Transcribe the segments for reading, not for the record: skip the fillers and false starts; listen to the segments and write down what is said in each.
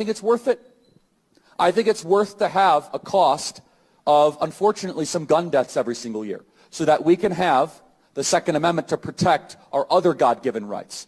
it's worth it. I think it's worth to have a cost of, unfortunately, some gun deaths every single year so that we can have the Second Amendment to protect our other God-given rights.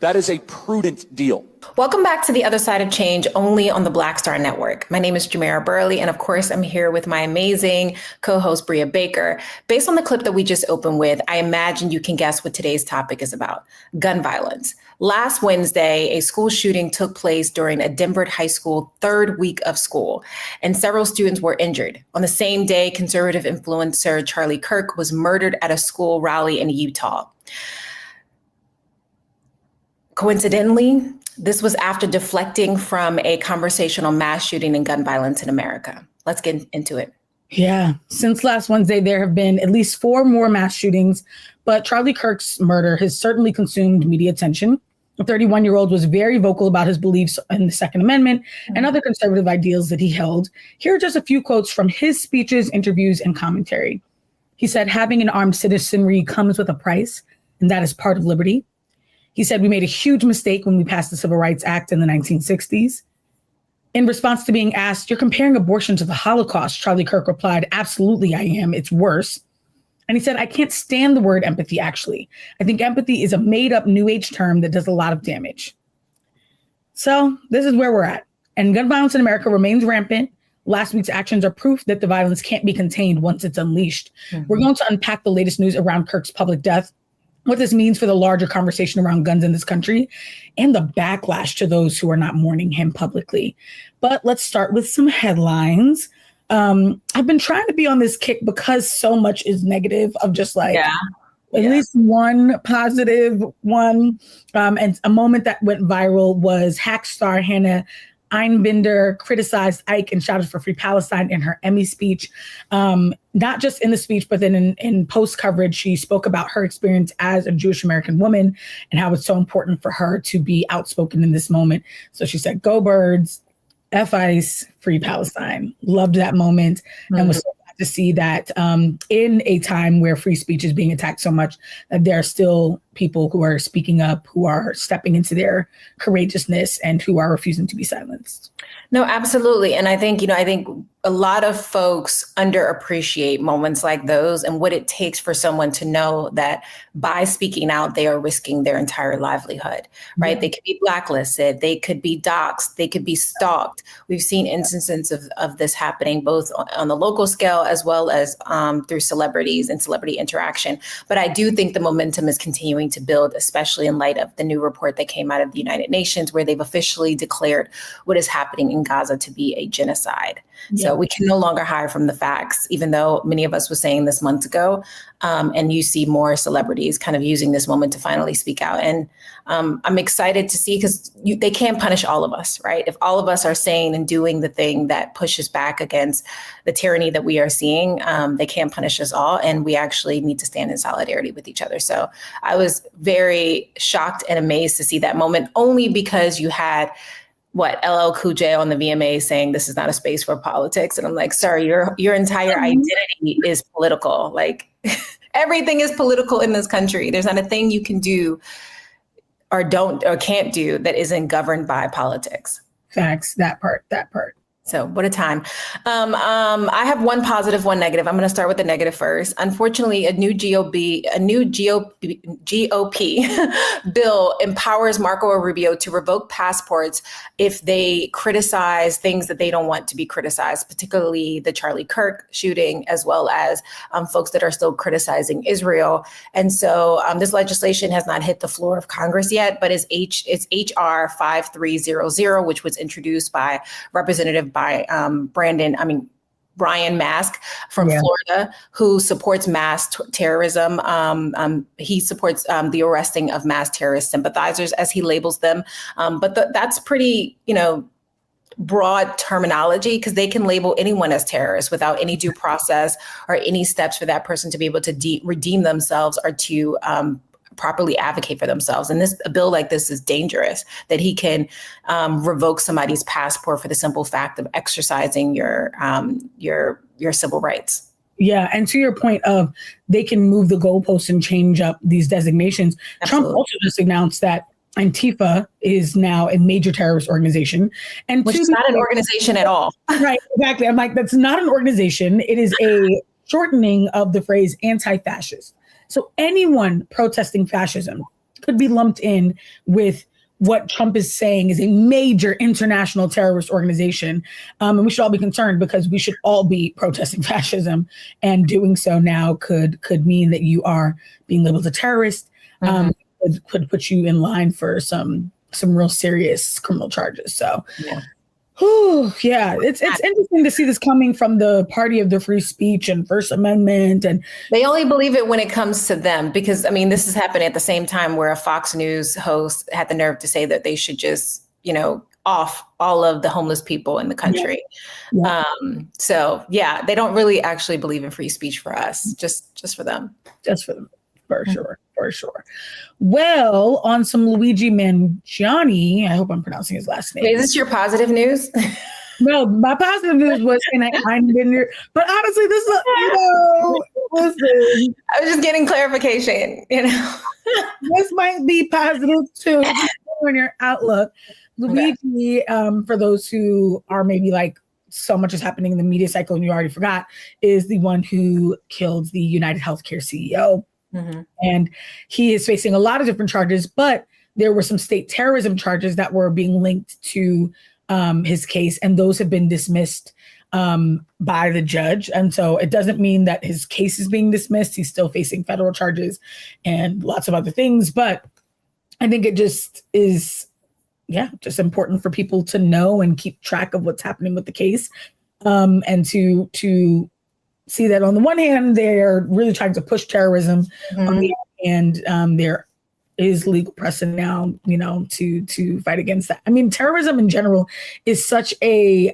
That is a prudent deal. Welcome back to The Other Side of Change, only on the Black Star Network. My name is Jamira Burley, and of course, I'm here with my amazing co-host, Brea Baker. Based on the clip that we just opened with, I imagine you can guess what today's topic is about: gun violence. Last Wednesday, a school shooting took place during a Denver high school third week of school, and several students were injured. On the same day, conservative influencer Charlie Kirk was murdered at a school rally in Utah. Coincidentally, this was after deflecting from a conversation on mass shooting and gun violence in America. Let's get into it. Yeah. Since last Wednesday, there have been at least 4 more mass shootings, but Charlie Kirk's murder has certainly consumed media attention. The 31-year-old was very vocal about his beliefs in the Second Amendment and other conservative ideals that he held. Here are just a few quotes from his speeches, interviews, and commentary. He said, "Having an armed citizenry comes with a price, and that is part of liberty." He said, "We made a huge mistake when we passed the Civil Rights Act in the 1960s. In response to being asked, "You're comparing abortion to the Holocaust," Charlie Kirk replied, "Absolutely, I am. It's worse." And he said, "I can't stand the word empathy, actually. I think empathy is a made-up New Age term that does a lot of damage." So this is where we're at. And gun violence in America remains rampant. Last week's actions are proof that the violence can't be contained once it's unleashed. We're going to unpack the latest news around Kirk's public death, what this means for the larger conversation around guns in this country, and the backlash to those who are not mourning him publicly. But let's start with some headlines. I've been trying to be on this kick because so much is negative, of just like at least one positive one. And a moment that went viral was Hack star Hannah Einbinder criticized Ike and shouted for Free Palestine in her Emmy speech. Not just in the speech, but then in post coverage, she spoke about her experience as a Jewish American woman and how it's so important for her to be outspoken in this moment. So she said, "Go Birds, F ICE, Free Palestine." Loved that moment and was so glad to see that in a time where free speech is being attacked so much, that there are still people who are speaking up, who are stepping into their courageousness, and who are refusing to be silenced. No, absolutely. And I think a lot of folks underappreciate moments like those and what it takes for someone to know that by speaking out, they are risking their entire livelihood, right? Yeah. They could be blacklisted, they could be doxxed, they could be stalked. We've seen instances of this happening both on the local scale as well as through celebrities and celebrity interaction. But I do think the momentum is continuing to build, especially in light of the new report that came out of the United Nations, where they've officially declared what is happening in Gaza to be a genocide. Yeah. So we can no longer hide from the facts, even though many of us were saying this months ago. And you see more celebrities kind of using this moment to finally speak out. And I'm excited to see, because they can't punish all of us, right? If all of us are saying and doing the thing that pushes back against the tyranny that we are seeing, they can't punish us all. And we actually need to stand in solidarity with each other. So I was very shocked and amazed to see that moment, only because you had LL Cool J on the VMA saying this is not a space for politics. And I'm like, sorry, your entire identity is political. Like everything is political in this country. There's not a thing you can do or can't do that isn't governed by politics. Facts, that part. So what a time. I have one positive, one negative. I'm going to start with the negative first. Unfortunately, a new GOP bill empowers Marco Rubio to revoke passports if they criticize things that they don't want to be criticized, particularly the Charlie Kirk shooting, as well as folks that are still criticizing Israel. And so this legislation has not hit the floor of Congress yet, but it's HR 5300, which was introduced by Representative Brian Mask from Florida, who supports mass terrorism. He supports the arresting of mass terrorist sympathizers, as he labels them. But that's pretty, broad terminology, because they can label anyone as terrorist without any due process or any steps for that person to be able to redeem themselves or to properly advocate for themselves. And a bill like this is dangerous, that he can revoke somebody's passport for the simple fact of exercising your civil rights. Yeah. And to your point of they can move the goalposts and change up these designations. Absolutely. Trump also just announced that Antifa is now a major terrorist organization. And which is not an organization at all. Right, exactly. I'm like, that's not an organization. It is a shortening of the phrase anti-fascist. So anyone protesting fascism could be lumped in with what Trump is saying is a major international terrorist organization. And we should all be concerned because we should all be protesting fascism. And doing so now could mean that you are being labeled a terrorist, could put you in line for some real serious criminal charges. So, it's interesting to see this coming from the party of the free speech and First Amendment, and they only believe it when it comes to them, because I mean, this is happening at the same time where a Fox News host had the nerve to say that they should just, off all of the homeless people in the country. They don't really actually believe in free speech for us, just for them. Just for them, for sure. Well, on some Luigi Mangiani, I hope I'm pronouncing his last name. Is this your positive news? No, my positive news was, and I'm in here, but honestly, this is, listen. I was just getting clarification, This might be positive too, on your outlook. Luigi, for those who are maybe like, so much is happening in the media cycle and you already forgot, is the one who killed the United Healthcare CEO. And he is facing a lot of different charges, but there were some state terrorism charges that were being linked to his case, and those have been dismissed by the judge. And so it doesn't mean that his case is being dismissed. He's still facing federal charges and lots of other things. But I think it just is, just important for people to know and keep track of what's happening with the case, and to see that on the one hand, they're really trying to push terrorism. On the other hand, there is legal precedent now, to fight against that. I mean, terrorism in general is such a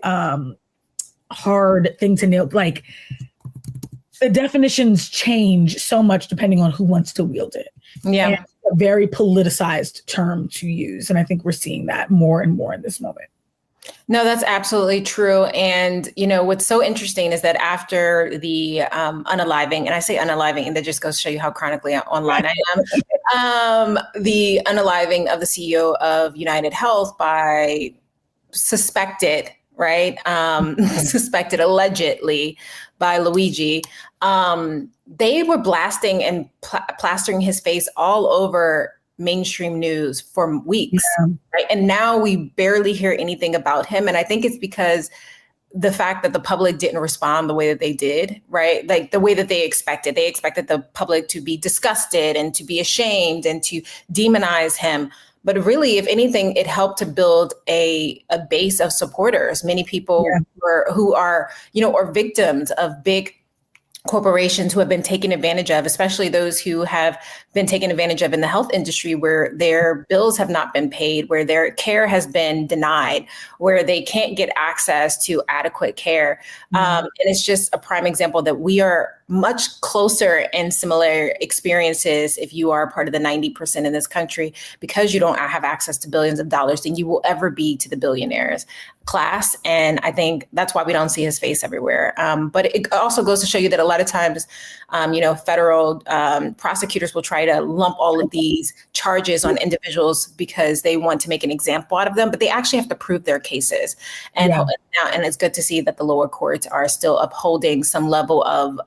hard thing to nail. Like, the definitions change so much depending on who wants to wield it. Yeah. And it's a very politicized term to use. And I think we're seeing that more and more in this moment. No, that's absolutely true. And, what's so interesting is that after the unaliving, and I say unaliving, and that just goes to show you how chronically online I am, the unaliving of the CEO of United Health by suspected allegedly by Luigi, they were blasting and plastering his face all over mainstream news for weeks, right? And now we barely hear anything about him. And I think it's because the fact that the public didn't respond the way that they did, right? Like the way that they expected. They expected the public to be disgusted and to be ashamed and to demonize him. But really, if anything, it helped to build a base of supporters. Many people who are, or victims of big corporations who have been taken advantage of, especially those who have been taken advantage of in the health industry, where their bills have not been paid, where their care has been denied, where they can't get access to adequate care. And it's just a prime example that we are much closer in similar experiences if you are part of the 90% in this country, because you don't have access to billions of dollars, than you will ever be to the billionaires class. And I think that's why we don't see his face everywhere. But it also goes to show you that a lot of times, federal prosecutors will try to lump all of these charges on individuals because they want to make an example out of them, but they actually have to prove their cases. And it's good to see that the lower courts are still upholding some level of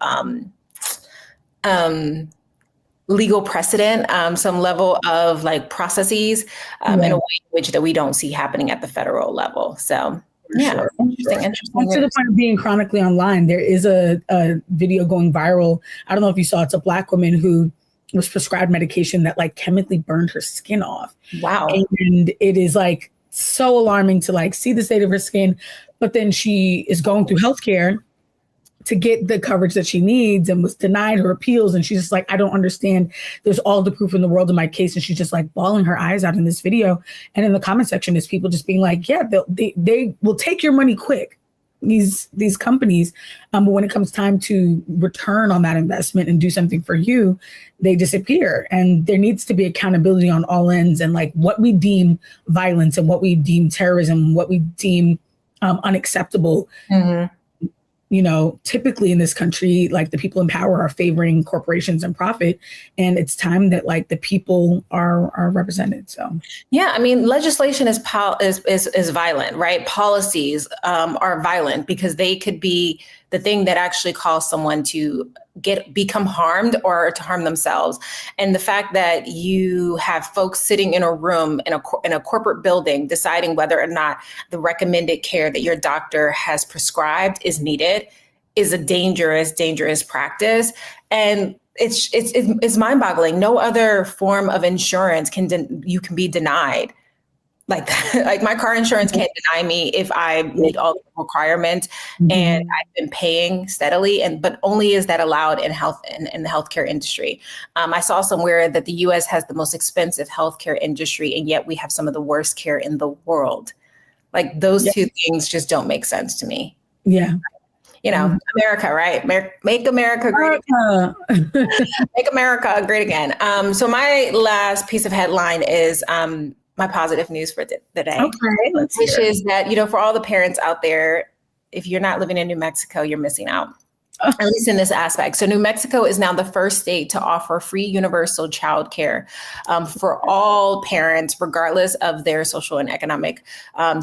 legal precedent, some level of like processes in a way in which that we don't see happening at the federal level. So interesting. And to the point of being chronically online, there is a video going viral. I don't know if you saw, it's a Black woman who was prescribed medication that like chemically burned her skin off. Wow. And it is like so alarming to like see the state of her skin, but then she is going through healthcare to get the coverage that she needs and was denied her appeals. And she's just like, I don't understand. There's all the proof in the world in my case. And she's just like bawling her eyes out in this video. And in the comment section is people just being like, yeah, they will take your money quick, these companies. But when it comes time to return on that investment and do something for you, they disappear. And there needs to be accountability on all ends. And like what we deem violence and what we deem terrorism, what we deem unacceptable, typically in this country, like the people in power are favoring corporations and profit, and it's time that like the people are represented. So yeah, I mean, legislation is violent, right? Policies are violent because they could be the thing that actually cause someone to become harmed or to harm themselves. And the fact that you have folks sitting in a room in a corporate building deciding whether or not the recommended care that your doctor has prescribed is needed is a dangerous practice. And it's mind-boggling. No other form of insurance you can be denied like that. Like my car insurance can't deny me if I meet all the requirements, and I've been paying steadily, but only is that allowed in the healthcare industry. I saw somewhere that the U.S. has the most expensive healthcare industry, and yet we have some of the worst care in the world. Like those two things just don't make sense to me. Yeah. America, right? Make America great again. Make America great again. So my last piece of headline is my positive news for the day. Okay, let's hear it. Which is that, for all the parents out there, if you're not living in New Mexico, you're missing out. At least in this aspect. So New Mexico is now the first state to offer free universal childcare for all parents, regardless of their social and economic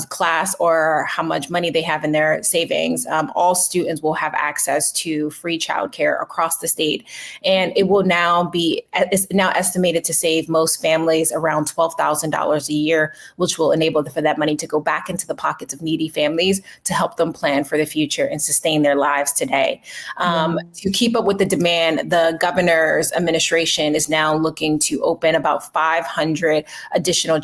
class or how much money they have in their savings. All students will have access to free childcare across the state. And it will it's now estimated to save most families around $12,000 a year, which will enable for that money to go back into the pockets of needy families to help them plan for the future and sustain their lives today. To keep up with the demand, the governor's administration is now looking to open about 500 additional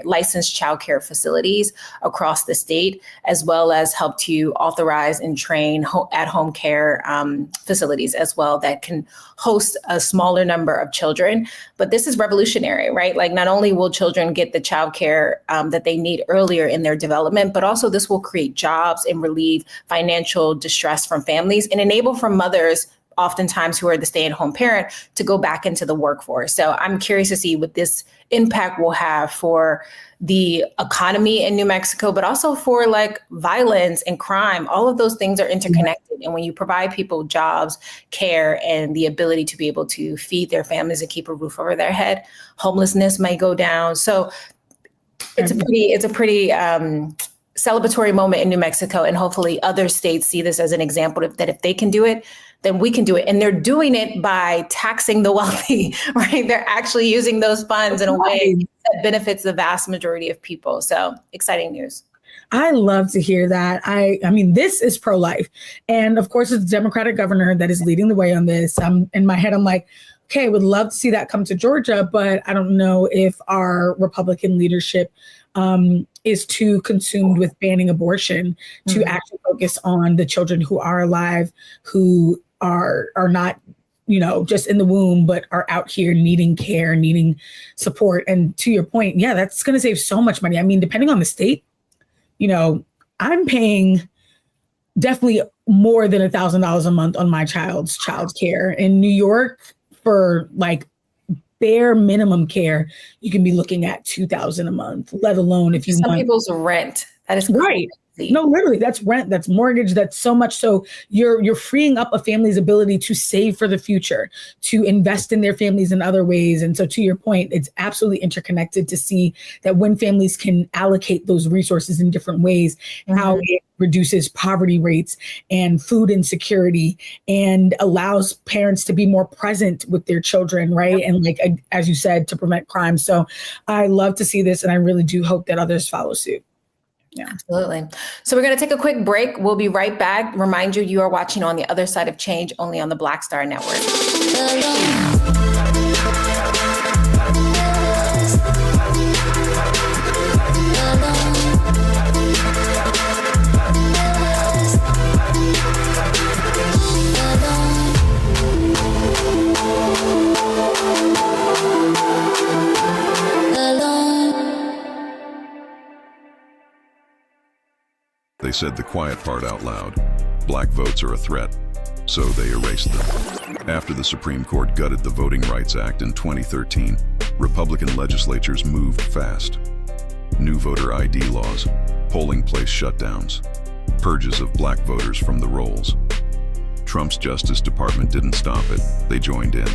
licensed childcare facilities across the state, as well as help to authorize and train at-home care facilities as well that can host a smaller number of children. But this is revolutionary, right? Like not only will children get the childcare that they need earlier in their development, but also this will create jobs and relieve financial distress from families and enable for mothers, oftentimes who are the stay-at-home parent, to go back into the workforce. So I'm curious to see what this impact will have for the economy in New Mexico, but also for like violence and crime. All of those things are interconnected. And when you provide people jobs, care, and the ability to be able to feed their families and keep a roof over their head, homelessness may go down. So it's a pretty celebratory moment in New Mexico, and hopefully other states see this as an example that if they can do it, then we can do it. And they're doing it by taxing the wealthy, right? They're actually using those funds in a way that benefits the vast majority of people. So exciting news. I love to hear that. I mean, this is pro-life. And of course, it's the Democratic governor that is leading the way on this. In my head, I'm like, okay, would love to see that come to Georgia, but I don't know if our Republican leadership is too consumed with banning abortion to actually focus on the children who are alive, who are not, just in the womb, but are out here needing care, needing support. And to your point, yeah, that's going to save so much money. I mean, depending on the state, I'm paying definitely more than $1,000 a month on my child's care. In New York, for like bare minimum care, you can be looking at $2,000 a month, let alone if you want. Some people's rent. That is right. crazy. No, literally, that's rent, that's mortgage, that's so much. So you're freeing up a family's ability to save for the future, to invest in their families in other ways. And so to your point, it's absolutely interconnected to see that when families can allocate those resources in different ways, how it reduces poverty rates and food insecurity and allows parents to be more present with their children, right? And like, as you said, to prevent crime. So I love to see this, and I really do hope that others follow suit. Yeah, absolutely. So we're going to take a quick break. We'll be right back. Remind you, you are watching On the Other Side of Change, only on the Black Star Network. They said the quiet part out loud. Black votes are a threat, so they erased them. After the Supreme Court gutted the Voting Rights Act in 2013, Republican legislatures moved fast. New voter ID laws, polling place shutdowns, purges of black voters from the rolls. Trump's Justice Department didn't stop it, they joined in.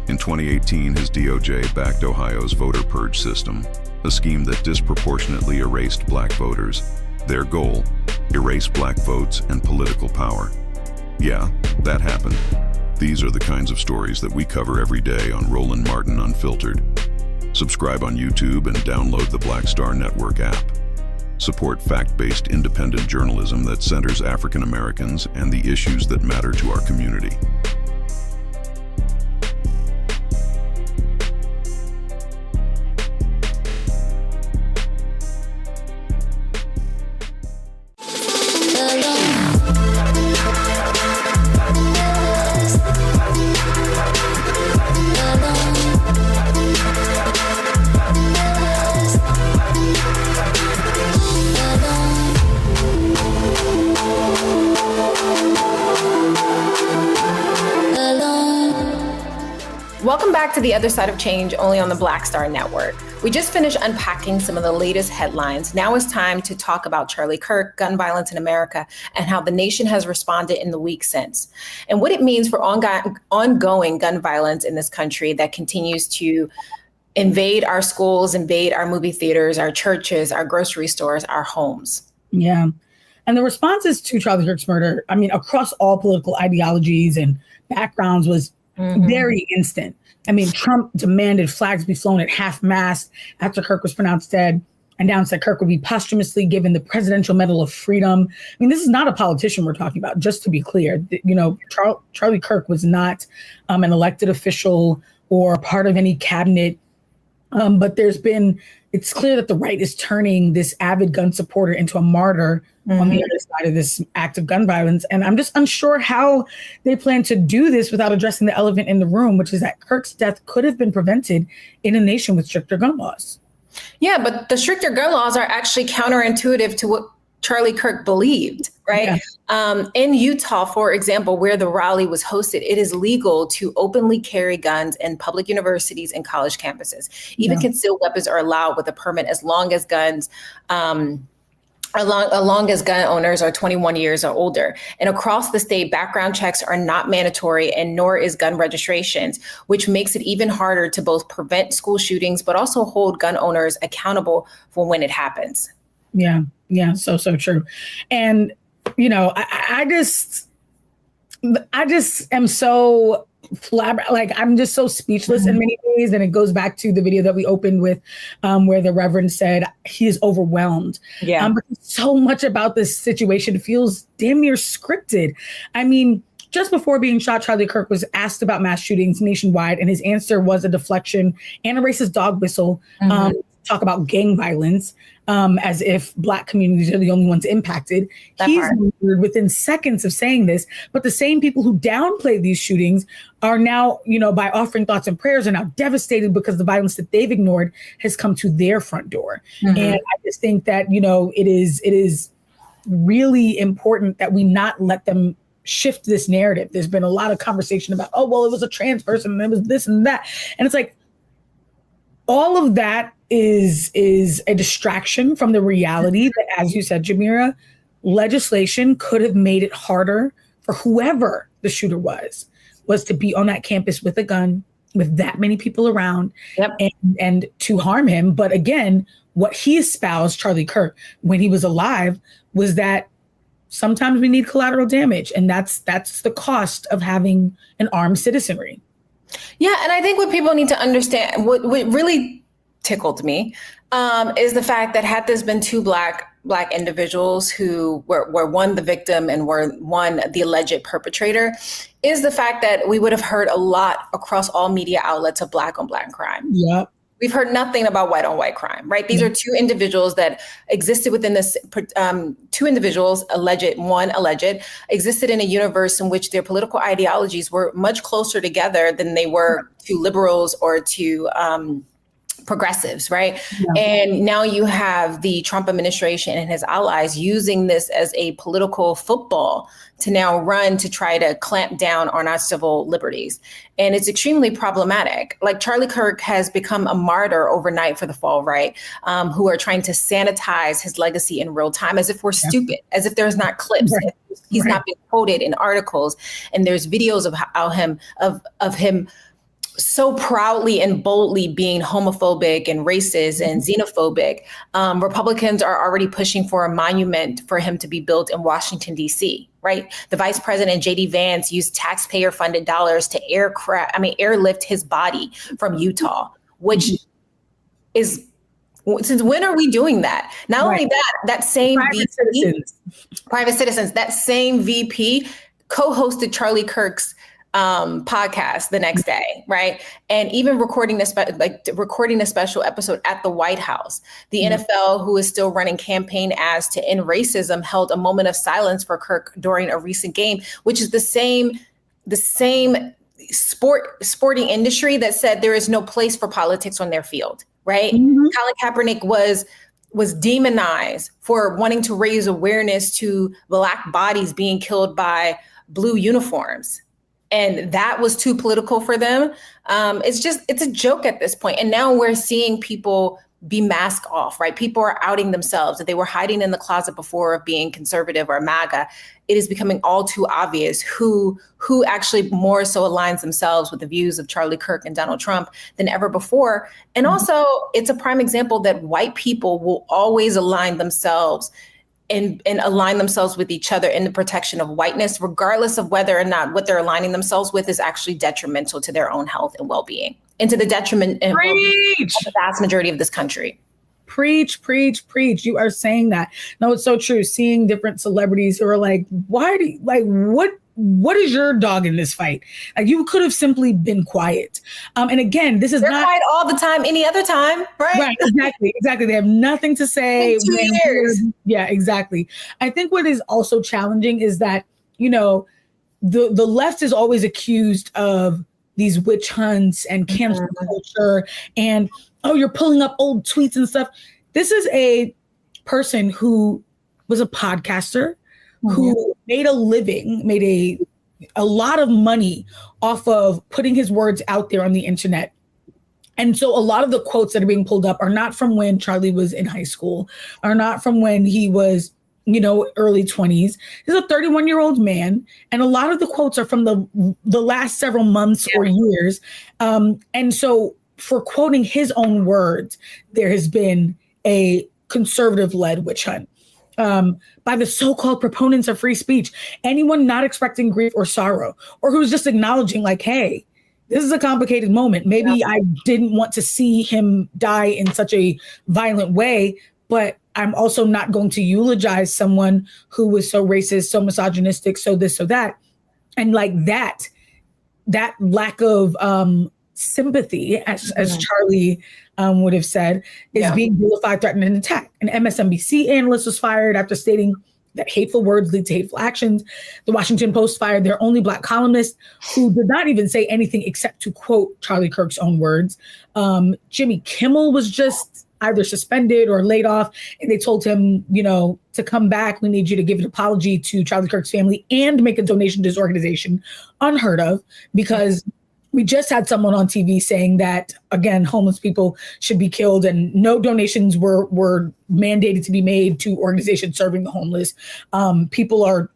In 2018, his DOJ backed Ohio's voter purge system, a scheme that disproportionately erased black voters. Their goal: erase black votes and political power. Yeah, that happened. These are the kinds of stories that we cover every day on Roland Martin Unfiltered. Subscribe on YouTube and download the Black Star Network app. Support fact-based independent journalism that centers African Americans and the issues that matter to our community. Welcome back to The Other Side of Change, only on the Black Star Network. We just finished unpacking some of the latest headlines. Now it's time to talk about Charlie Kirk, gun violence in America, and how the nation has responded in the week since, and what it means for ongoing gun violence in this country that continues to invade our schools, invade our movie theaters, our churches, our grocery stores, our homes. Yeah. And the responses to Charlie Kirk's murder, I mean, across all political ideologies and backgrounds was very instant. I mean, Trump demanded flags be flown at half-mast after Kirk was pronounced dead, announced that Kirk would be posthumously given the Presidential Medal of Freedom. I mean, this is not a politician we're talking about, just to be clear. You know, Charlie Kirk was not an elected official or part of any cabinet. But it's clear that the right is turning this avid gun supporter into a martyr on the other side of this act of gun violence. And I'm just unsure how they plan to do this without addressing the elephant in the room, which is that Kirk's death could have been prevented in a nation with stricter gun laws. Yeah, but the stricter gun laws are actually counterintuitive to what Charlie Kirk believed, right? Yeah. In Utah, for example, where the rally was hosted, it is legal to openly carry guns in public universities and college campuses. Even concealed weapons are allowed with a permit as long as guns, as long as gun owners are 21 years or older. And across the state, background checks are not mandatory, and nor is gun registrations, which makes it even harder to both prevent school shootings, but also hold gun owners accountable for when it happens. Yeah. So true. And, you know, I just am so I'm just so speechless in many ways. And it goes back to the video that we opened with, where the Reverend said he is overwhelmed. Yeah. But so much about this situation feels damn near scripted. I mean, just before being shot, Charlie Kirk was asked about mass shootings nationwide, and his answer was a deflection and a racist dog whistle. Talk about gang violence, as if Black communities are the only ones impacted. He's murdered within seconds of saying this, but the same people who downplay these shootings are now, you know, by offering thoughts and prayers, are now devastated because the violence that they've ignored has come to their front door. And I just think that, you know, it is really important that we not let them shift this narrative. There's been a lot of conversation about, oh, well, it was a trans person and it was this and that. And it's like, all of that is a distraction from the reality that, as you said, Jamira, legislation could have made it harder for whoever the shooter was to be on that campus with a gun, with that many people around, and to harm him. But again, what he espoused, Charlie Kirk, when he was alive, was that sometimes we need collateral damage, and that's the cost of having an armed citizenry. Yeah, and I think what people need to understand, what really tickled me, is the fact that had this been two black individuals who were one the victim and were one the alleged perpetrator, is the fact that we would have heard a lot across all media outlets of Black on Black crime. Yep. We've heard nothing about white on white crime, right? These are two individuals that existed within this, two individuals, one alleged, existed in a universe in which their political ideologies were much closer together than they were to liberals or to progressives, right? Yeah. And now you have the Trump administration and his allies using this as a political football to now run to try to clamp down on our civil liberties. And it's extremely problematic. Like Charlie Kirk has become a martyr overnight for the fall right, who are trying to sanitize his legacy in real time as if we're stupid, as if there's not clips. Right. He's not being quoted in articles. And there's videos of him so proudly and boldly being homophobic and racist and xenophobic. Republicans are already pushing for a monument for him to be built in Washington, D.C., right? The vice president, J.D. Vance, used taxpayer funded dollars to airlift his body from Utah, which is, since when are we doing that? Not only that, that same private citizens, that same VP co-hosted Charlie Kirk's podcast the next day, right? And even recording a special episode at the White House. The NFL, who is still running campaign ads to end racism, held a moment of silence for Kirk during a recent game, which is the same sporting industry that said there is no place for politics on their field, right? Mm-hmm. Colin Kaepernick was demonized for wanting to raise awareness to Black bodies being killed by blue uniforms. And that was too political for them. It's a joke at this point. And now we're seeing people be masked off, right? People are outing themselves. If they were hiding in the closet before of being conservative or MAGA, it is becoming all too obvious who actually more so aligns themselves with the views of Charlie Kirk and Donald Trump than ever before. And also, it's a prime example that white people will always align themselves and align themselves with each other in the protection of whiteness, regardless of whether or not what they're aligning themselves with is actually detrimental to their own health and well-being, and to the detriment and well-being of the vast majority of this country. Preach, preach, preach. You are saying that. No, it's so true. Seeing different celebrities who are like, what is your dog in this fight? Like, you could have simply been quiet. And again, they're not quiet all the time, any other time, right? Right, exactly. They have nothing to say. In 2 years. Yeah, exactly. I think what is also challenging is that, the left is always accused of these witch hunts and cancel culture and, oh, you're pulling up old tweets and stuff. This is a person who was a podcaster, who made a living, made a lot of money off of putting his words out there on the internet. And so a lot of the quotes that are being pulled up are not from when Charlie was in high school, are not from when he was, early 20s. He's a 31-year-old man. And a lot of the quotes are from the last several months or years. And so for quoting his own words, there has been a conservative-led witch hunt. By the so-called proponents of free speech, anyone not expecting grief or sorrow, or who's just acknowledging like, hey, this is a complicated moment. Maybe I didn't want to see him die in such a violent way, but I'm also not going to eulogize someone who was so racist, so misogynistic, so this, so that. And like that lack of sympathy, as Charlie would have said, is being vilified, threatened, and attacked. An MSNBC analyst was fired after stating that hateful words lead to hateful actions. The Washington Post fired their only Black columnist, who did not even say anything except to quote Charlie Kirk's own words. Jimmy Kimmel was just either suspended or laid off, and they told him, to come back, we need you to give an apology to Charlie Kirk's family and make a donation to his organization. Unheard of, because we just had someone on TV saying that, again, homeless people should be killed and no donations were mandated to be made to organizations serving the homeless. People are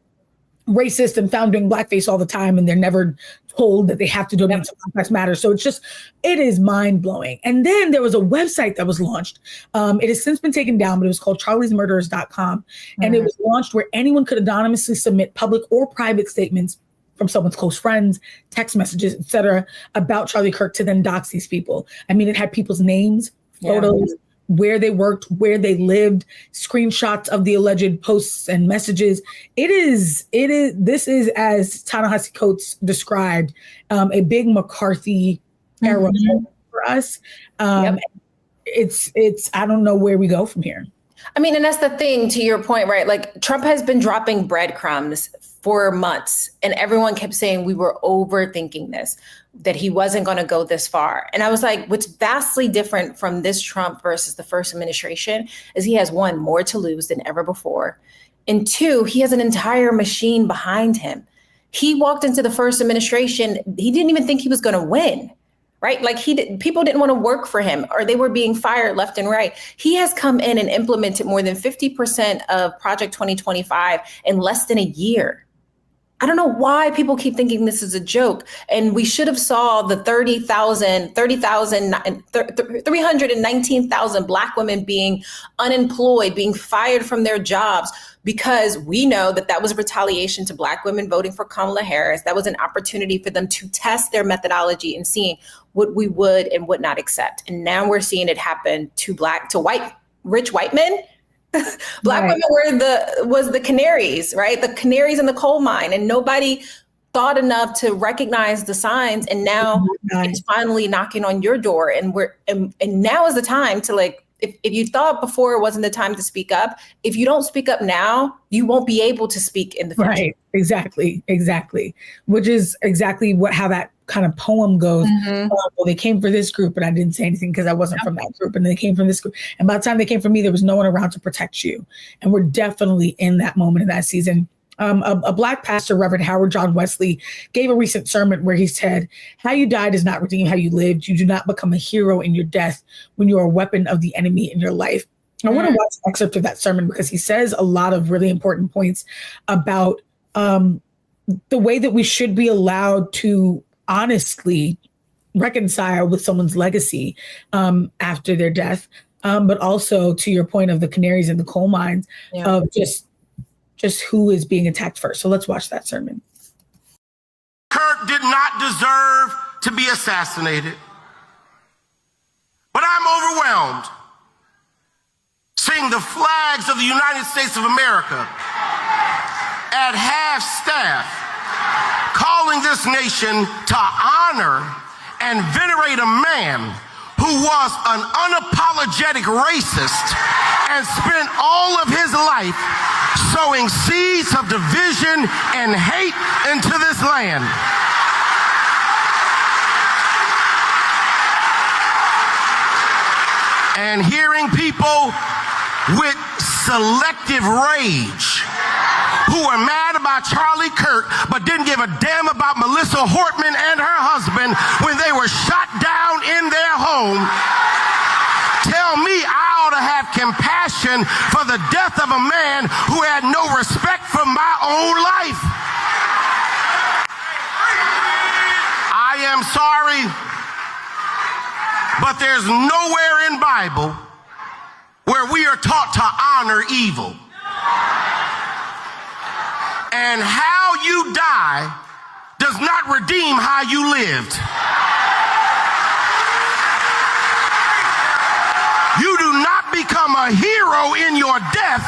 racist and found doing blackface all the time, and they're never told that they have to donate to Black Lives Matter. So it is mind blowing. And then there was a website that was launched. It has since been taken down, but it was called charliesmurderers.com. And it was launched where anyone could anonymously submit public or private statements from someone's close friends, text messages, et cetera, about Charlie Kirk to then dox these people. I mean, it had people's names, photos, where they worked, where they lived, screenshots of the alleged posts and messages. This is, as Ta-Nehisi Coates described, a big McCarthy era for us. It's I don't know where we go from here. I mean, and that's the thing, to your point, right? Like, Trump has been dropping breadcrumbs for months, and everyone kept saying we were overthinking this, that he wasn't going to go this far. And I was like, what's vastly different from this Trump versus the first administration is he has, one, more to lose than ever before. And two, he has an entire machine behind him. He walked into the first administration, he didn't even think he was going to win. Right? Like, people didn't want to work for him, or they were being fired left and right. He has come in and implemented more than 50% of Project 2025 in less than a year. I don't know why people keep thinking this is a joke. And we should have saw the 319,000 Black women being unemployed, being fired from their jobs, because we know that that was retaliation to Black women voting for Kamala Harris. That was an opportunity for them to test their methodology and seeing what we would and would not accept. And now we're seeing it happen to rich white men. Black women was the canaries, right? The canaries in the coal mine, and nobody thought enough to recognize the signs. And now it's finally knocking on your door, and now is the time to, like, if you thought before it wasn't the time to speak up, if you don't speak up now, you won't be able to speak in the future. Right. Exactly. Which is exactly how that kind of poem goes. Well, they came for this group, and I didn't say anything because I wasn't from that group. And they came from this group. And by the time they came for me, there was no one around to protect you. And we're definitely in that moment in that season. A Black pastor, Reverend Howard John Wesley, gave a recent sermon where he said, "How you died does not redeem how you lived. You do not become a hero in your death when you are a weapon of the enemy in your life." I want to watch an excerpt of that sermon because he says a lot of really important points about the way that we should be allowed to honestly reconcile with someone's legacy after their death. But also, to your point of the canaries in the coal mines, of just who is being attacked first. So let's watch that sermon. Kirk did not deserve to be assassinated. But I'm overwhelmed seeing the flags of the United States of America at half staff, calling this nation to honor and venerate a man who was an unapologetic racist and spent all of his life sowing seeds of division and hate into this land. And hearing people with selective rage who were mad about Charlie Kirk but didn't give a damn about Melissa Hortman and her husband when they were shot down in their home, tell me I ought to have compassion for the death of a man who had no respect for my own life. I am sorry, but there's nowhere in Bible where we are taught to honor evil. And how you die does not redeem how you lived. You do not become a hero in your death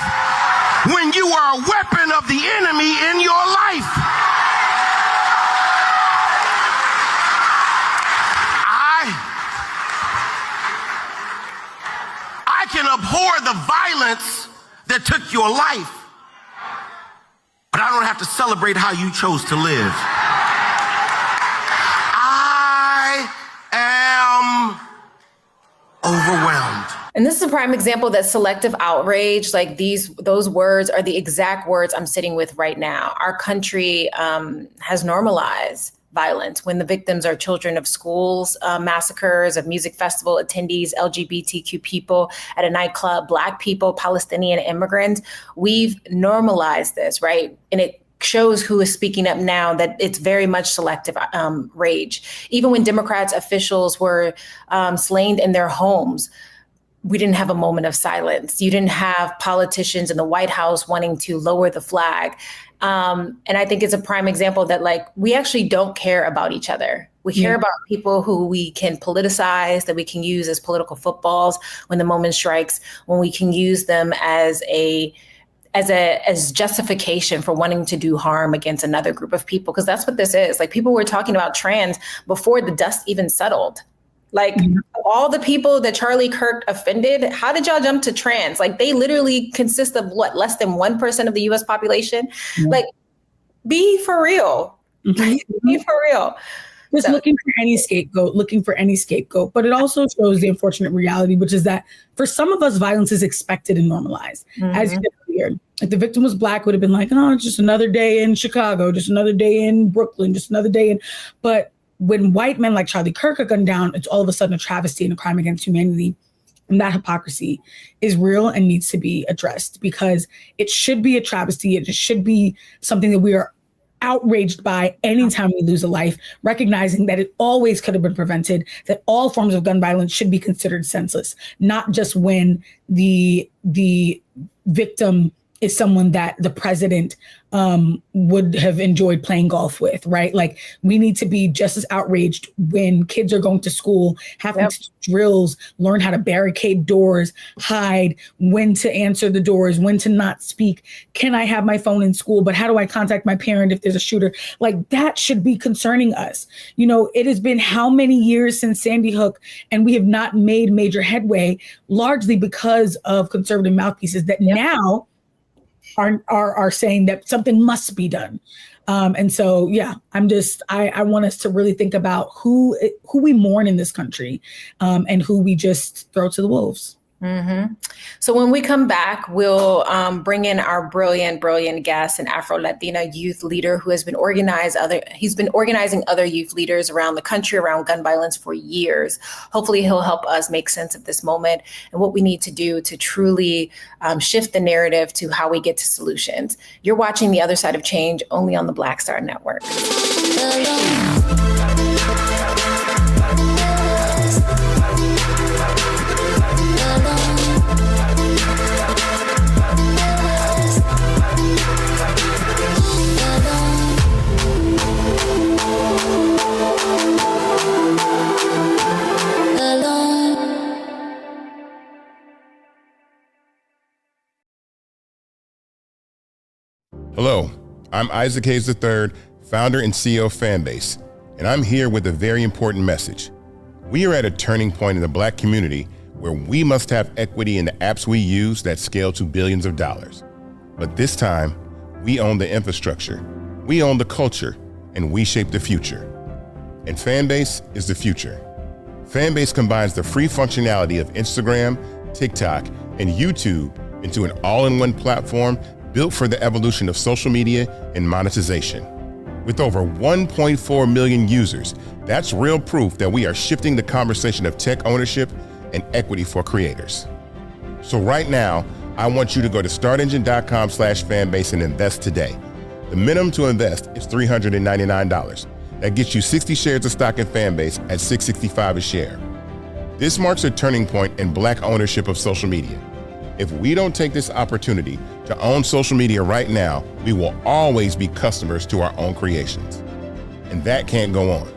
when you are a weapon of the enemy in your life. I can abhor the violence that took your life, but I don't have to celebrate how you chose to live. I am overwhelmed. And this is a prime example that selective outrage, like those words are the exact words I'm sitting with right now. Our country has normalized violence when the victims are children of schools, massacres, of music festival attendees, LGBTQ people at a nightclub, Black people, Palestinian immigrants. We've normalized this, right? And it shows who is speaking up now that it's very much selective rage. Even when Democrats officials were slain in their homes, we didn't have a moment of silence. You didn't have politicians in the White House wanting to lower the flag. And I think it's a prime example that, like, we actually don't care about each other. We care about people who we can politicize, that we can use as political footballs when the moment strikes, when we can use them as justification for wanting to do harm against another group of people. Because that's what this is. Like, people were talking about trans before the dust even settled. Like all the people that Charlie Kirk offended, how did y'all jump to trans? Like they literally consist of what, less than 1% of the US population? Like be for real. Be for real. Just looking for any scapegoat. But it also shows the unfortunate reality, which is that for some of us, violence is expected and normalized. As you said earlier, if the victim was Black, would have been like, oh, just another day in Chicago, just another day in Brooklyn, just another day in. But when white men like Charlie Kirk are gunned down, it's all of a sudden a travesty and a crime against humanity. And that hypocrisy is real and needs to be addressed, because it should be a travesty. It should be something that we are outraged by anytime we lose a life, recognizing that it always could have been prevented, that all forms of gun violence should be considered senseless, not just when the victim is someone that the president would have enjoyed playing golf with, right? Like we need to be just as outraged when kids are going to school, having to do drills, learn how to barricade doors, hide, when to answer the doors, when to not speak. Can I have my phone in school? But how do I contact my parent if there's a shooter? Like that should be concerning us. You know, it has been how many years since Sandy Hook, and we have not made major headway, largely because of conservative mouthpieces that now are saying that something must be done. And so, yeah, I want us to really think about who we mourn in this country, and who we just throw to the wolves. So when we come back, we'll bring in our brilliant guest, an Afro-Latina youth leader who has been organizing other youth leaders around the country around gun violence for years. Hopefully he'll help us make sense of this moment and what we need to do to truly shift the narrative to how we get to solutions. You're watching The Other Side of Change only on the Black Star Network. Hello, I'm Isaac Hayes III, founder and CEO of Fanbase, and I'm here with a very important message. We are at a turning point in the Black community where we must have equity in the apps we use that scale to billions of dollars. But this time, we own the infrastructure, we own the culture, and we shape the future. And Fanbase is the future. Fanbase combines the free functionality of Instagram, TikTok, and YouTube into an all-in-one platform built for the evolution of social media and monetization. With over 1.4 million users, that's real proof that we are shifting the conversation of tech ownership and equity for creators. So right now, I want you to go to startengine.com/fanbase and invest today. The minimum to invest is $399. That gets you 60 shares of stock in Fanbase at $665 a share. This marks a turning point in Black ownership of social media. If we don't take this opportunity to own social media right now, we will always be customers to our own creations. And that can't go on.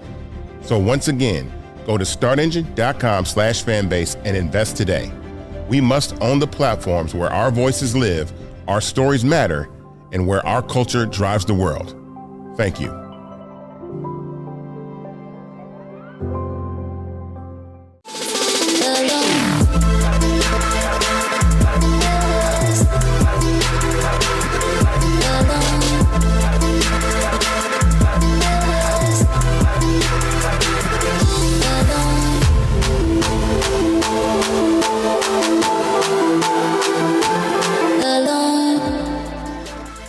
So once again, go to startengine.com/fanbase and invest today. We must own the platforms where our voices live, our stories matter, and where our culture drives the world. Thank you.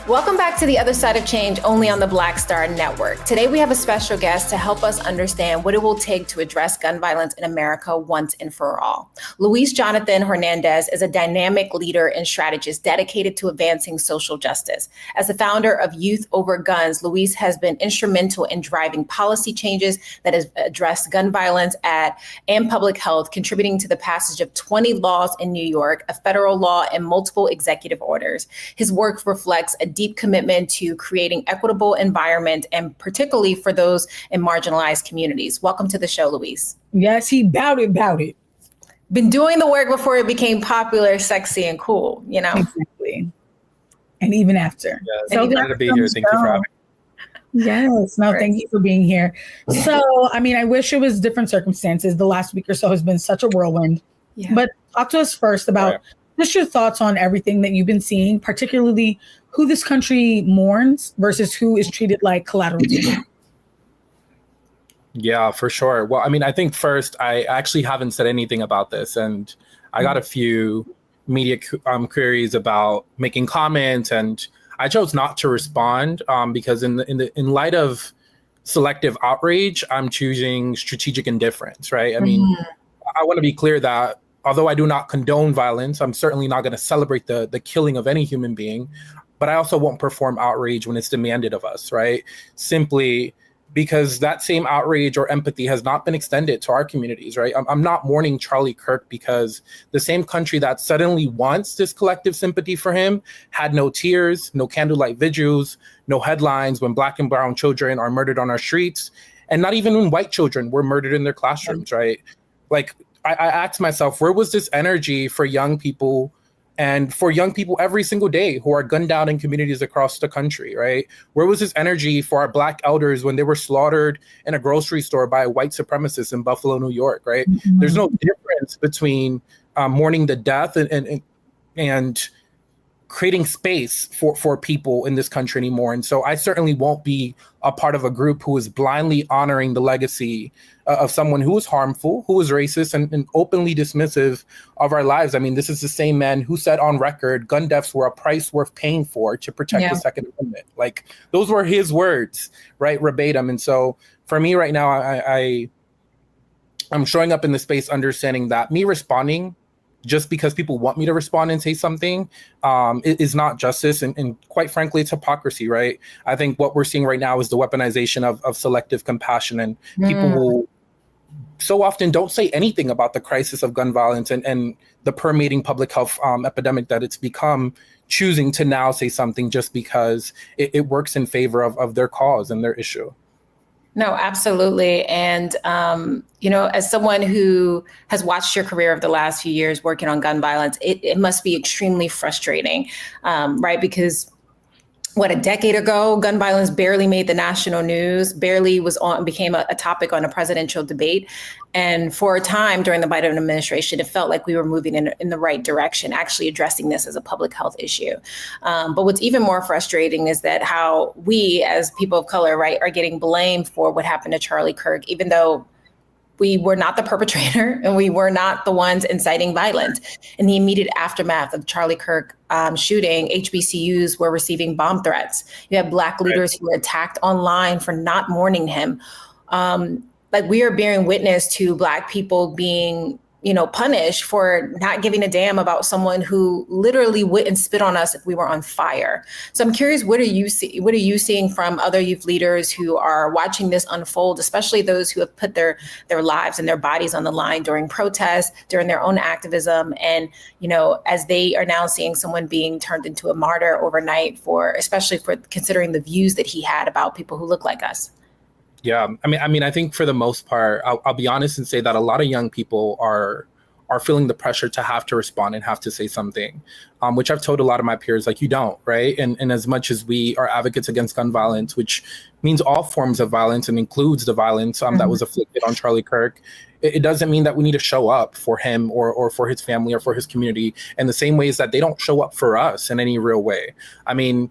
Welcome back to The Other Side of Change, only on the Black Star Network. Today we have a special guest to help us understand what it will take to address gun violence in America once and for all. Luis Jonathan Hernandez is a dynamic leader and strategist dedicated to advancing social justice. As the founder of Youth Over Guns, Luis has been instrumental in driving policy changes that has addressed gun violence and public health, contributing to the passage of 20 laws in New York, a federal law, and multiple executive orders. His work reflects a deep commitment to creating equitable environment, and particularly for those in marginalized communities. Welcome to the show, Luis. Yes, he bout it. Been doing the work before it became popular, sexy, and cool, you know? Exactly. And even after. Yeah, so glad to be here. Thank you for having me. Yes. No, thank you for being here. So, I mean, I wish it was different circumstances. The last week or so has been such a whirlwind. Yeah. But talk to us first about just your thoughts on everything that you've been seeing, particularly who this country mourns versus who is treated like collateral damage. Yeah, for sure. Well, I mean, I think first, I actually haven't said anything about this, and I got a few media queries about making comments, and I chose not to respond because in light of selective outrage, I'm choosing strategic indifference, right? I mean, I want to be clear that although I do not condone violence, I'm certainly not going to celebrate the killing of any human being, but I also won't perform outrage when it's demanded of us, right? Simply because that same outrage or empathy has not been extended to our communities, right? I'm not mourning Charlie Kirk because the same country that suddenly wants this collective sympathy for him had no tears, no candlelight vigils, no headlines when Black and brown children are murdered on our streets, and not even when white children were murdered in their classrooms, right? Like, I asked myself, where was this energy for young people and for young people every single day who are gunned down in communities across the country, right? Where was this energy for our Black elders when they were slaughtered in a grocery store by a white supremacist in Buffalo, New York, right? There's no difference between mourning the death and creating space for people in this country anymore. And so I certainly won't be a part of a group who is blindly honoring the legacy of someone who was harmful, who was racist and openly dismissive of our lives. I mean, this is the same man who said on record, gun deaths were a price worth paying for to protect the Second Amendment. Like, those were his words, right? Verbatim. And so for me right now, I'm showing up in the space understanding that me responding just because people want me to respond and say something is not justice. And quite frankly, it's hypocrisy, right? I think what we're seeing right now is the weaponization of selective compassion, and people who so often don't say anything about the crisis of gun violence and the permeating public health epidemic that it's become, choosing to now say something just because it works in favor of their cause and their issue. No, absolutely. And, as someone who has watched your career over the last few years working on gun violence, it must be extremely frustrating, right? Because a decade ago, gun violence barely made the national news, barely became a topic on a presidential debate. And for a time during the Biden administration, it felt like we were moving in the right direction, actually addressing this as a public health issue. But what's even more frustrating is that how we as people of color, right, are getting blamed for what happened to Charlie Kirk, even though we were not the perpetrator and we were not the ones inciting violence. In the immediate aftermath of Charlie Kirk shooting, HBCUs were receiving bomb threats. You have Black leaders who were attacked online for not mourning him. We are bearing witness to Black people being, punished for not giving a damn about someone who literally wouldn't spit on us if we were on fire. So I'm curious, what are you seeing from other youth leaders who are watching this unfold, especially those who have put their lives and their bodies on the line during protests, during their own activism, and as they are now seeing someone being turned into a martyr overnight especially for considering the views that he had about people who look like us? Yeah, I mean, I think for the most part, I'll be honest and say that a lot of young people are feeling the pressure to have to respond and have to say something, which I've told a lot of my peers, like, you don't, right? And as much as we are advocates against gun violence, which means all forms of violence and includes the violence that was afflicted on Charlie Kirk, it doesn't mean that we need to show up for him or for his family or for his community in the same ways that they don't show up for us in any real way. I mean,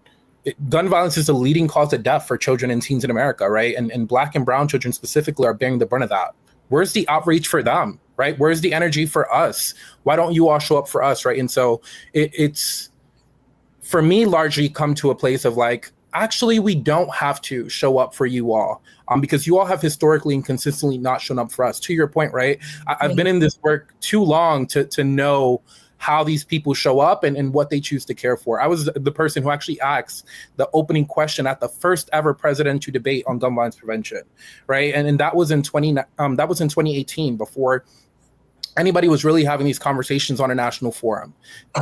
gun violence is the leading cause of death for children and teens in America, right? And Black and brown children specifically are bearing the brunt of that. Where's the outreach for them, right? Where's the energy for us? Why don't you all show up for us, right? And so it's, for me, largely come to a place of like, actually, we don't have to show up for you all because you all have historically and consistently not shown up for us. To your point, right? I've been in this work too long to know how these people show up and what they choose to care for. I was the person who actually asked the opening question at the first ever presidential debate on gun violence prevention, right? And that was in 2018, before anybody was really having these conversations on a national forum.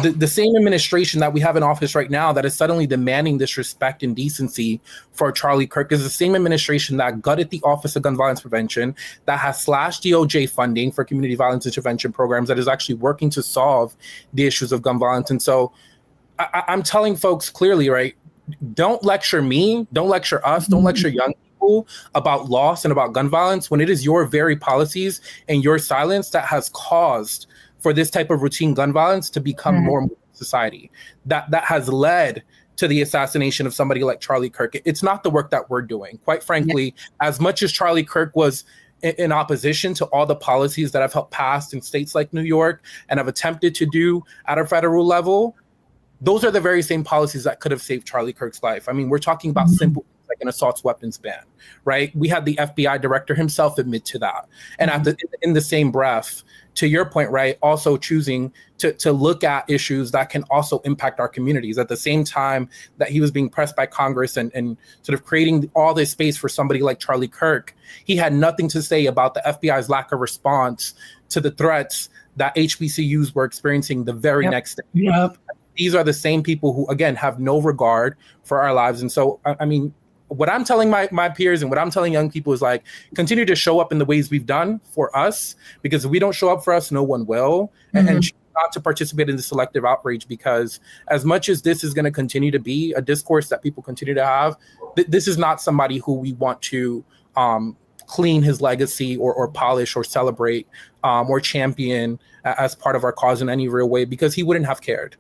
The same administration that we have in office right now that is suddenly demanding this respect and decency for Charlie Kirk is the same administration that gutted the Office of Gun Violence Prevention, that has slashed DOJ funding for community violence intervention programs, that is actually working to solve the issues of gun violence. And so I'm telling folks clearly, right, don't lecture me, don't lecture us, don't lecture young people about loss and about gun violence when it is your very policies and your silence that has caused for this type of routine gun violence to become more in society. That has led to the assassination of somebody like Charlie Kirk. It's not the work that we're doing. Quite frankly, as much as Charlie Kirk was in opposition to all the policies that I've helped pass in states like New York and have attempted to do at a federal level, those are the very same policies that could have saved Charlie Kirk's life. I mean, we're talking about simple things like an assault weapons ban, right? We had the FBI director himself admit to that. And in the same breath, to your point, right, also choosing to look at issues that can also impact our communities at the same time that he was being pressed by Congress and sort of creating all this space for somebody like Charlie Kirk. He had nothing to say about the FBI's lack of response to the threats that HBCUs were experiencing the very next day. These are the same people who, again, have no regard for our lives. And so, I mean, what I'm telling my peers and what I'm telling young people is like, continue to show up in the ways we've done for us, because if we don't show up for us, no one will. And not to participate in the selective outrage, because as much as this is going to continue to be a discourse that people continue to have, this is not somebody who we want to clean his legacy or polish or celebrate or champion as part of our cause in any real way, because he wouldn't have cared.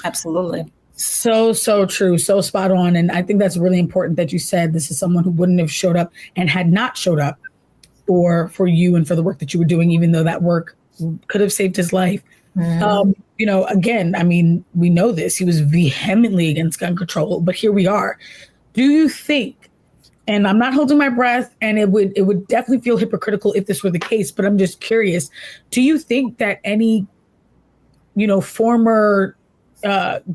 Absolutely. So true. So spot on. And I think that's really important that you said this is someone who wouldn't have showed up and had not showed up for you and for the work that you were doing, even though that work could have saved his life. You know, again, I mean, we know this, he was vehemently against gun control, but here we are. Do you think, and I'm not holding my breath, and it would definitely feel hypocritical if this were the case, but I'm just curious, do you think that any, you know, former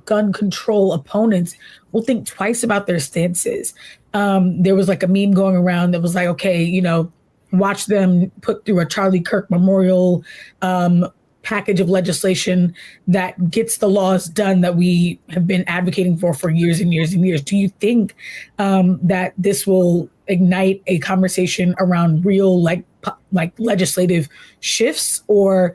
gun control opponents will think twice about their stances? There was like a meme going around that was like, okay, you know, watch them put through a Charlie Kirk memorial package of legislation that gets the laws done that we have been advocating for years and years and years. Do you think that this will ignite a conversation around real like legislative shifts, or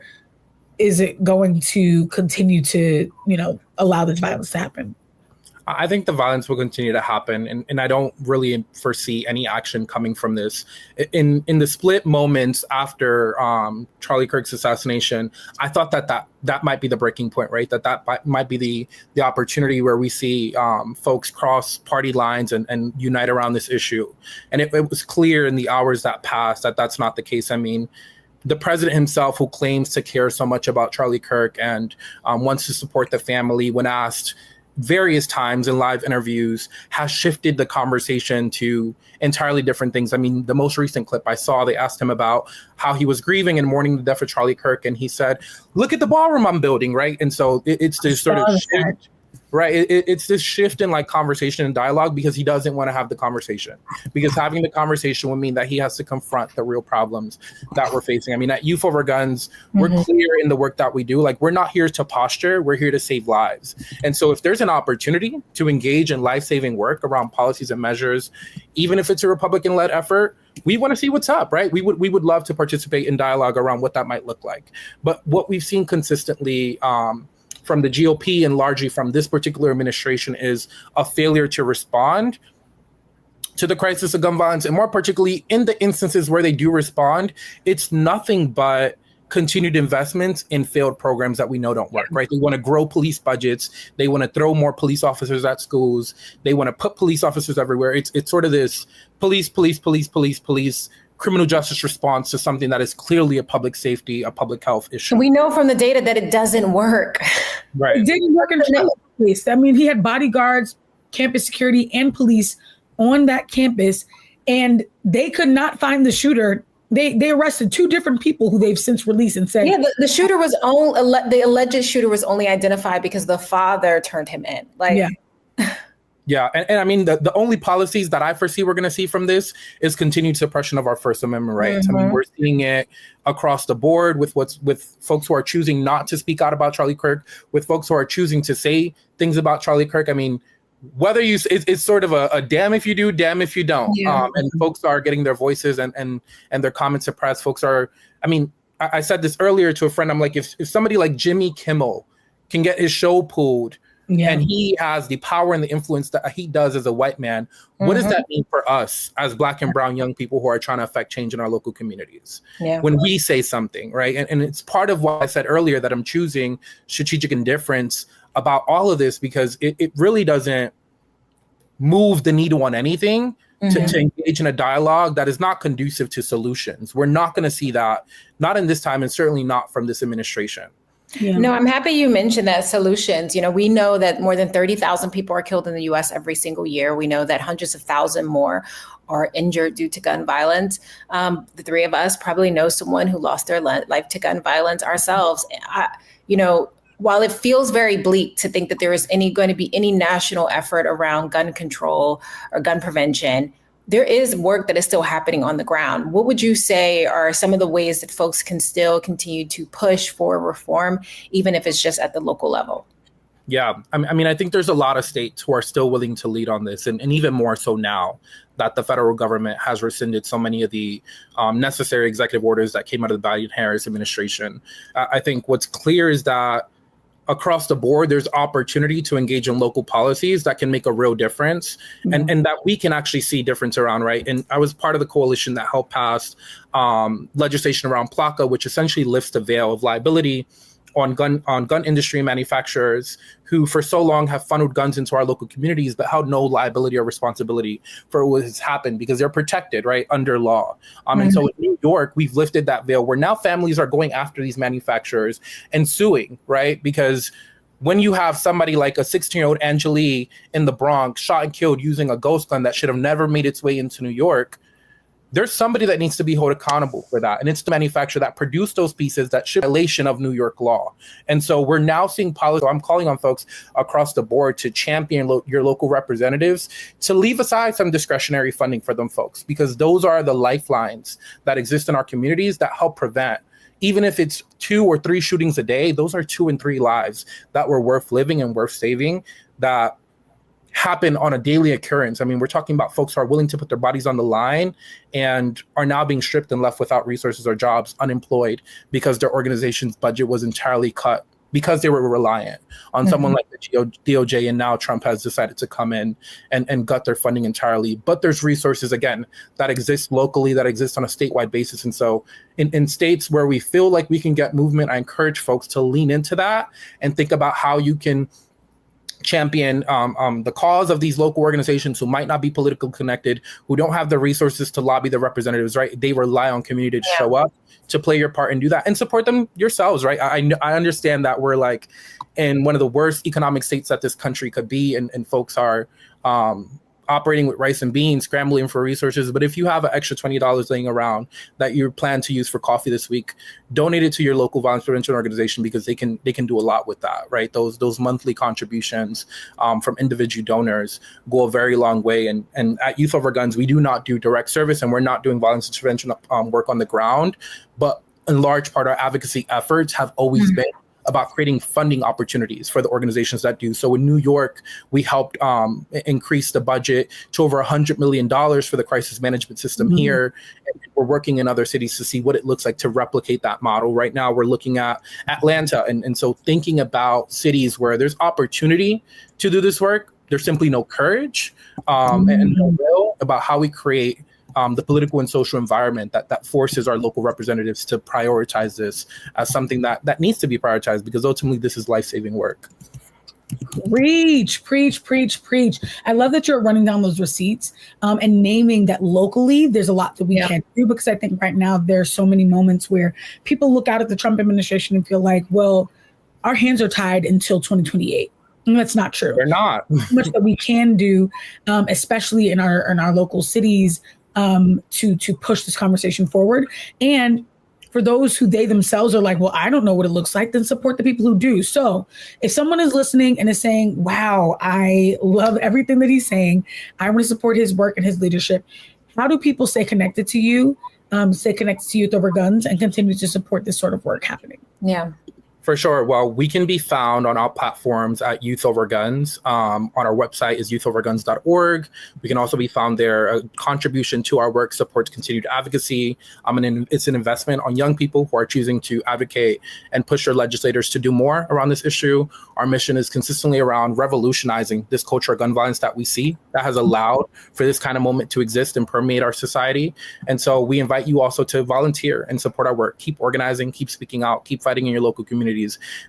is it going to continue to, you know, allow this violence to happen? I think the violence will continue to happen, and I don't really foresee any action coming from this. In the split moments after Charlie Kirk's assassination, I thought that might be the breaking point, right? That might be the opportunity where we see folks cross party lines and unite around this issue. And it was clear in the hours that passed that that's not the case. I mean, the president himself, who claims to care so much about Charlie Kirk and wants to support the family, when asked various times in live interviews, has shifted the conversation to entirely different things. I mean, the most recent clip I saw, they asked him about how he was grieving and mourning the death of Charlie Kirk, and he said, "Look at the ballroom I'm building," right? And so it's this sort of shift. Right. It's this shift in like conversation and dialogue, because he doesn't want to have the conversation, because having the conversation would mean that he has to confront the real problems that we're facing. I mean, at Youth Over Guns, we're clear in the work that we do. Like, we're not here to posture. We're here to save lives. And so if there's an opportunity to engage in life-saving work around policies and measures, even if it's a Republican-led effort, we want to see what's up, right? We would love to participate in dialogue around what that might look like. But what we've seen consistently from the GOP and largely from this particular administration is a failure to respond to the crisis of gun violence. And more particularly, in the instances where they do respond, it's nothing but continued investments in failed programs that we know don't work, right? They want to grow police budgets. They want to throw more police officers at schools. They want to put police officers everywhere. It's sort of this police criminal justice response to something that is clearly a public safety, a public health issue. We know from the data that it doesn't work. Right. It didn't work in the place. I mean, he had bodyguards, campus security, and police on that campus, and they could not find the shooter. They arrested two different people who they've since released and said, the shooter was the alleged shooter was only identified because the father turned him in. Yeah, and I mean, the only policies that I foresee we're going to see from this is continued suppression of our First Amendment rights. I mean, we're seeing it across the board with folks who are choosing not to speak out about Charlie Kirk, with folks who are choosing to say things about Charlie Kirk. I mean, whether it's sort of a damn if you do, damn if you don't. Yeah. And folks are getting their voices and their comments suppressed. Folks are, I mean, I said this earlier to a friend. I'm like, if somebody like Jimmy Kimmel can get his show pulled Yeah. and he has the power and the influence that he does as a white man, what does that mean for us as Black and brown young people who are trying to affect change in our local communities? Yeah. When we say something, right? And it's part of why I said earlier that I'm choosing strategic indifference about all of this, because it really doesn't move the needle on anything to engage in a dialogue that is not conducive to solutions. We're not going to see that, not in this time, and certainly not from this administration. Yeah. No, I'm happy you mentioned that solutions. You know, we know that more than 30,000 people are killed in the US every single year. We know that hundreds of thousands more are injured due to gun violence. The three of us probably know someone who lost their life to gun violence ourselves. While it feels very bleak to think that there is going to be any national effort around gun control or gun prevention, there is work that is still happening on the ground. What would you say are some of the ways that folks can still continue to push for reform, even if it's just at the local level? Yeah, I mean, I think there's a lot of states who are still willing to lead on this, and even more so now that the federal government has rescinded so many of the necessary executive orders that came out of the Biden-Harris administration. I think what's clear is that across the board, there's opportunity to engage in local policies that can make a real difference, and that we can actually see difference around, right? And I was part of the coalition that helped pass legislation around PLACA, which essentially lifts the veil of liability on gun industry manufacturers who for so long have funneled guns into our local communities, but held no liability or responsibility for what has happened because they're protected, right, under law. And so in New York, we've lifted that veil where now families are going after these manufacturers and suing, right? Because when you have somebody like a 16-year-old Angelique in the Bronx shot and killed using a ghost gun that should have never made its way into New York, there's somebody that needs to be held accountable for that. And it's the manufacturer that produced those pieces that should be a violation of New York law. And so we're now seeing policy. So I'm calling on folks across the board to champion your local representatives to leave aside some discretionary funding for them folks, because those are the lifelines that exist in our communities that help prevent. Even if it's 2 or 3 shootings a day, those are 2 and 3 lives that were worth living and worth saving, that happen on a daily occurrence. I mean, we're talking about folks who are willing to put their bodies on the line and are now being stripped and left without resources or jobs, unemployed, because their organization's budget was entirely cut because they were reliant on someone like the DOJ, and now Trump has decided to come in and gut their funding entirely. But there's resources, again, that exist locally, that exist on a statewide basis. And so in states where we feel like we can get movement, I encourage folks to lean into that and think about how you can champion the cause of these local organizations who might not be politically connected, who don't have the resources to lobby their representatives, right? They rely on community to show up, to play your part and do that, and support them yourselves, right? I understand that we're like in one of the worst economic states that this country could be, and folks are operating with rice and beans, scrambling for resources. But if you have an extra $20 laying around that you plan to use for coffee this week, donate it to your local violence prevention organization, because they can do a lot with that, right? Those monthly contributions from individual donors go a very long way. And at Youth Over Guns, we do not do direct service, and we're not doing violence intervention work on the ground. But in large part, our advocacy efforts have always been about creating funding opportunities for the organizations that do. So in New York, we helped increase the budget to over $100 million for the crisis management system here. And we're working in other cities to see what it looks like to replicate that model. Right now, we're looking at Atlanta. And so thinking about cities where there's opportunity to do this work, there's simply no courage and no will about how we create the political and social environment that forces our local representatives to prioritize this as something that needs to be prioritized, because ultimately this is life-saving work. Preach. I love that you're running down those receipts and naming that locally there's a lot that we can't do, because I think right now there's so many moments where people look out at the Trump administration and feel like, well, our hands are tied until 2028. And that's not true. They're not. Much that we can do, especially in our local cities, to push this conversation forward. And for those who they themselves are like, well, I don't know what it looks like, then support the people who do. So if someone is listening and is saying, wow, I love everything that he's saying, I want to support his work and his leadership, how do people stay connected to you, stay connected to Youth Over Guns, and continue to support this sort of work happening? Yeah. For sure. Well, we can be found on all platforms at Youth Over Guns. On our website is youthoverguns.org. We can also be found there. A contribution to our work supports continued advocacy. It's an investment on young people who are choosing to advocate and push their legislators to do more around this issue. Our mission is consistently around revolutionizing this culture of gun violence that we see that has allowed for this kind of moment to exist and permeate our society. And so we invite you also to volunteer and support our work. Keep organizing, keep speaking out, keep fighting in your local community,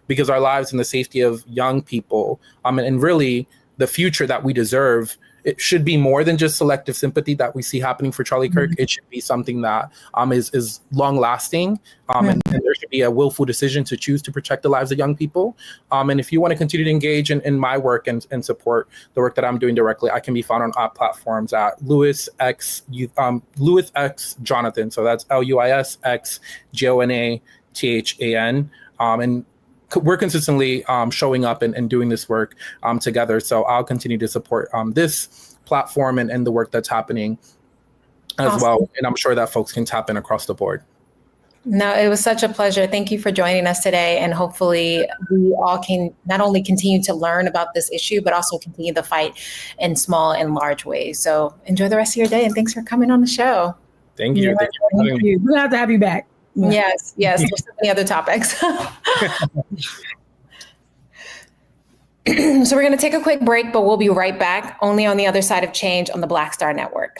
because our lives and the safety of young people and really the future that we deserve, it should be more than just selective sympathy that we see happening for Charlie Kirk. It should be something that is long lasting, and there should be a willful decision to choose to protect the lives of young people. And if you want to continue to engage in my work and support the work that I'm doing directly, I can be found on our platforms at Luis X Jonathan. So that's LuisXJonathan. And we're consistently showing up and doing this work together. So I'll continue to support this platform and the work that's happening as well. And I'm sure that folks can tap in across the board. No, it was such a pleasure. Thank you for joining us today. And hopefully we all can not only continue to learn about this issue, but also continue the fight in small and large ways. So enjoy the rest of your day. And thanks for coming on the show. Thank you. Thank you. We'll have to have you back. Yeah. Yes. There's so many other topics. So we're going to take a quick break, but we'll be right back only on the other side of change on the Black Star Network.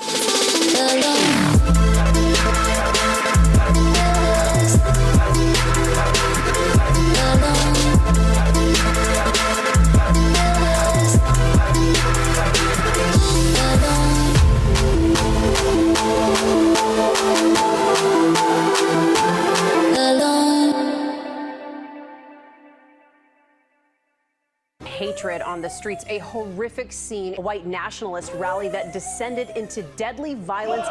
Hatred on the streets, a horrific scene, a white nationalist rally that descended into deadly violence.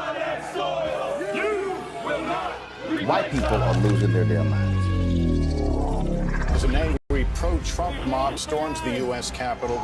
White people are losing their damn minds. An angry pro-Trump mob storms the U.S. Capitol.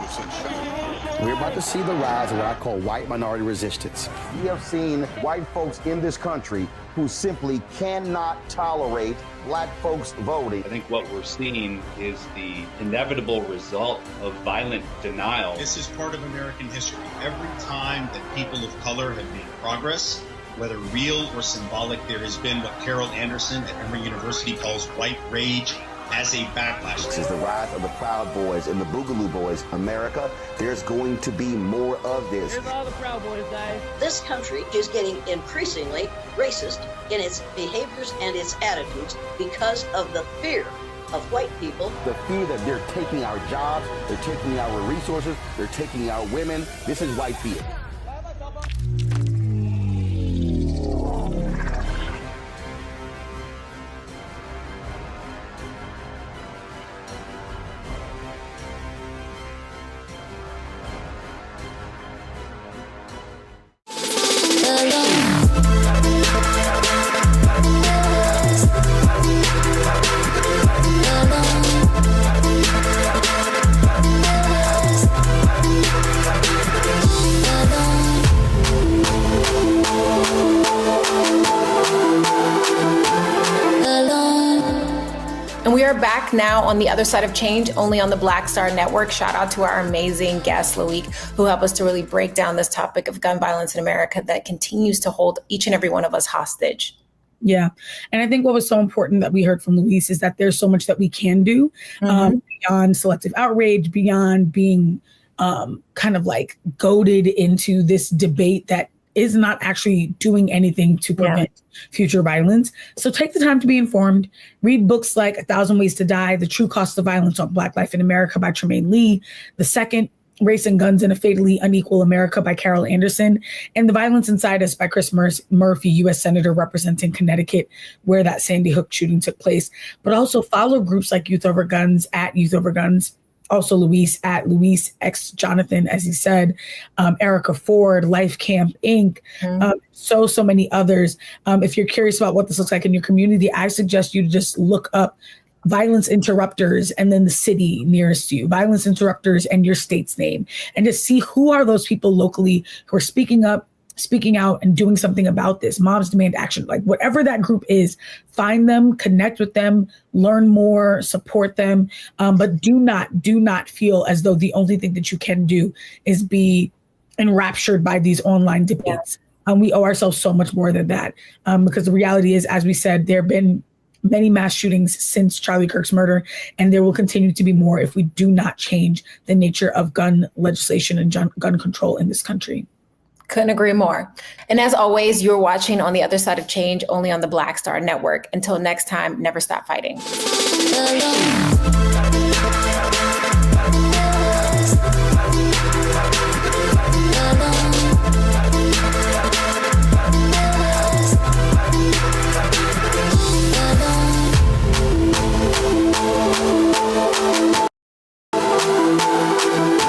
We're about to see the rise of what I call white minority resistance. We have seen white folks in this country who simply cannot tolerate black folks voting. I think what we're seeing is the inevitable result of violent denial. This is part of American history. Every time that people of color have made progress, whether real or symbolic, there has been what Carol Anderson at Emory University calls white rage as a backlash. This is the rise of the Proud Boys and the Boogaloo Boys. America, there's going to be more of this. Here's all the Proud Boys, guys. This country is getting increasingly racist in its behaviors and its attitudes because of the fear of white people. The fear that they're taking our jobs, they're taking our resources, they're taking our women. This is white fear. And we are back now on the other side of change, only on the Black Star Network. Shout out to our amazing guest, Loic, who helped us to really break down this topic of gun violence in America that continues to hold each and every one of us hostage. Yeah. And I think what was so important that we heard from Luis is that there's so much that we can do beyond selective outrage, beyond being kind of like goaded into this debate that is not actually doing anything to prevent future violence. So take the time to be informed. Read books like 1,000 Ways to Die, The True Cost of Violence on Black Life in America by Tremaine Lee, The Second, Race and Guns in a Fatally Unequal America by Carol Anderson, and The Violence Inside Us by Chris Murphy, U.S. Senator representing Connecticut, where that Sandy Hook shooting took place. But also follow groups like Youth Over Guns at Youth Over Guns. Also Luis at Luis X Jonathan, as he said, Erica Ford, Life Camp Inc., so many others. If you're curious about what this looks like in your community, I suggest you to just look up violence interrupters and then the city nearest you, violence interrupters and your state's name, and just see who are those people locally who are speaking up, speaking out and doing something about this. Moms Demand Action, like whatever that group is, find them, connect with them, learn more, support them. But do not feel as though the only thing that you can do is be enraptured by these online debates. We owe ourselves so much more than that, because the reality is, as we said, there have been many mass shootings since Charlie Kirk's murder, and there will continue to be more if we do not change the nature of gun legislation and gun control in this country. Couldn't agree more. And as always, you're watching On the Other Side of Change, only on the Black Star Network. Until next time, never stop fighting.